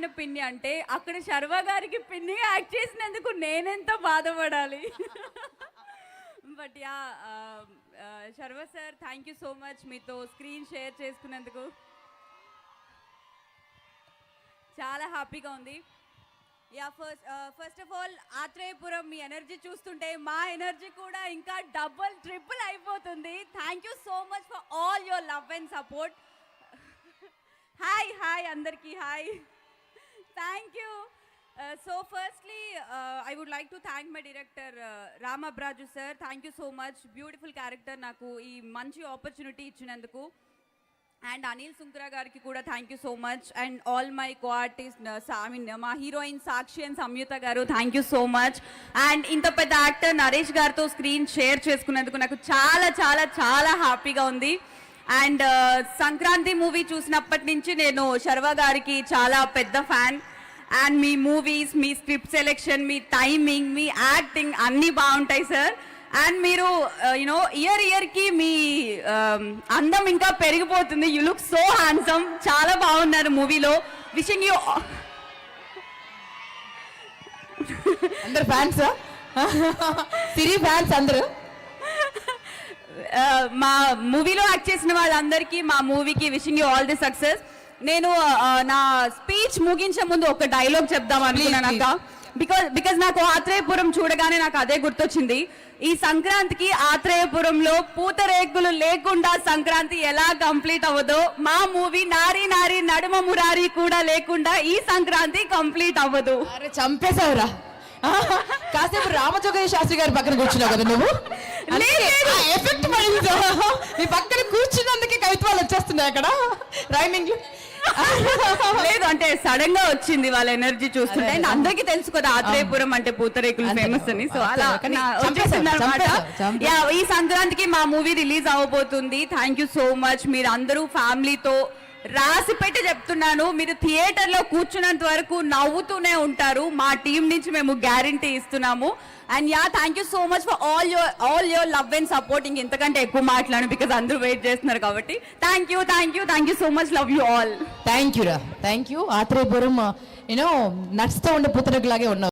నిజమైన పిన్ని అంటే అక్కడ శర్వ గారికి పిన్నిగా యాక్ట్ చేసినందుకు నేనెంత బాధపడాలి. But yeah Sharva sir thank you so much మీతో స్క్రీన్ షేర్ చేసుకున్నందుకు చాలా హ్యాపీగా ఉంది. Yeah first of all Atreyapuram మీ ఎనర్జీ చూస్తుంటే మా ఎనర్జీ కూడా ఇంకా డబుల్ ట్రిపుల్ అయిపోతుంది. Thank you so much for all your love and support. Hi hi అందరికీ hi. Thank you. So firstly I would like to thank my director Ramabraju sir. Thank you so much. Beautiful character నాకు ఈ మంచి opportunity ఇచ్చినందుకు. And Anil Sunkara గారికి కూడా thank you so much. And all my co artist మా heroine Sakshi and సంయుత గారు thank you so much. And ఇంత పెద్ద యాక్టర్ నరేష్ గారితో స్క్రీన్ షేర్ చేసుకున్నందుకు నాకు చాలా చాలా చాలా హ్యాపీగా ఉంది. అండ్ సంక్రాంతి మూవీ చూసినప్పటి నుంచి నేను శర్వ గారికి చాలా పెద్ద fan. And me movies, me script selection, me timing, me acting అన్నీ బాగుంటాయి సార్. అండ్ మీరు యునో ఇయర్కి మీ అందం ఇంకా పెరిగిపోతుంది. You look so handsome. చాలా బాగున్నారు మూవీలో. విషింగ్ యూ అందరు ఫ్యాన్స్, సిరి ఫ్యాన్స్ అందరూ. మా మూవీలో యాక్ట్ చేసిన వాళ్ళందరికీ మా మూవీకి wishing you all the success. నేను నా స్పీచ్ ముగించే ముందు ఒక డైలాగ్ చెప్దాం అనుకున్నాను అక్క. బికాజ్ నాకు ఆత్రేయపురం చూడగానే నాకు అదే గుర్తొచ్చింది. ఈ సంక్రాంతికి ఆత్రేయపురంలో పూతరేకులు లేకుండా సంక్రాంతి ఎలా కంప్లీట్ అవ్వదో మా మూవీ నారీ నారీ నడుమ మురారి కూడా లేకుండా ఈ సంక్రాంతి కంప్లీట్ అవ్వదు. అరే చంపేశావురా. కాసేపు రామజోగయ్య శాస్త్రి గారి పక్కన కూర్చున్నావు కదా నువ్వు. ఎఫెక్ట్ పడింది. నీ పక్కన కూర్చున్నందుకే కవిత్వాలు వచ్చేస్తున్నాయి అక్కడ రైమింగ్. లేదు అంటే సడన్ గా వచ్చింది వాళ్ళ ఎనర్జీ చూస్తుంటే. అందరికీ తెలుసు కదా ఆత్రేయపురం అంటే పూతరేకులు ఫేమస్ అని. సో అలా వచ్చేసింది అనమాట. ఈ సంక్రాంతికి మా మూవీ రిలీజ్ అవ్వబోతుంది. Thank you so much. మీరు అందరూ ఫ్యామిలీతో రాసి పెట్టి చెప్తున్నాను, మీరు థియేటర్లో కూర్చున్నంత వరకు నవ్వుతూనే ఉంటారు. మా టీం నుంచి మేము గ్యారంటీ ఇస్తున్నాము. And yeah thank you so much for all your love and support. ఇంతకంటే ఎక్కువ మాట్లాడు బికాజ్ అందరూ వెయిట్ చేస్తున్నారు కాబట్టి. Thank you so much. Love you all. Thank you రా. Thank you. ఆత్రేయపురం యూనో నట్స్తో ఉండే పూతరేకులాగే ఉన్నావు.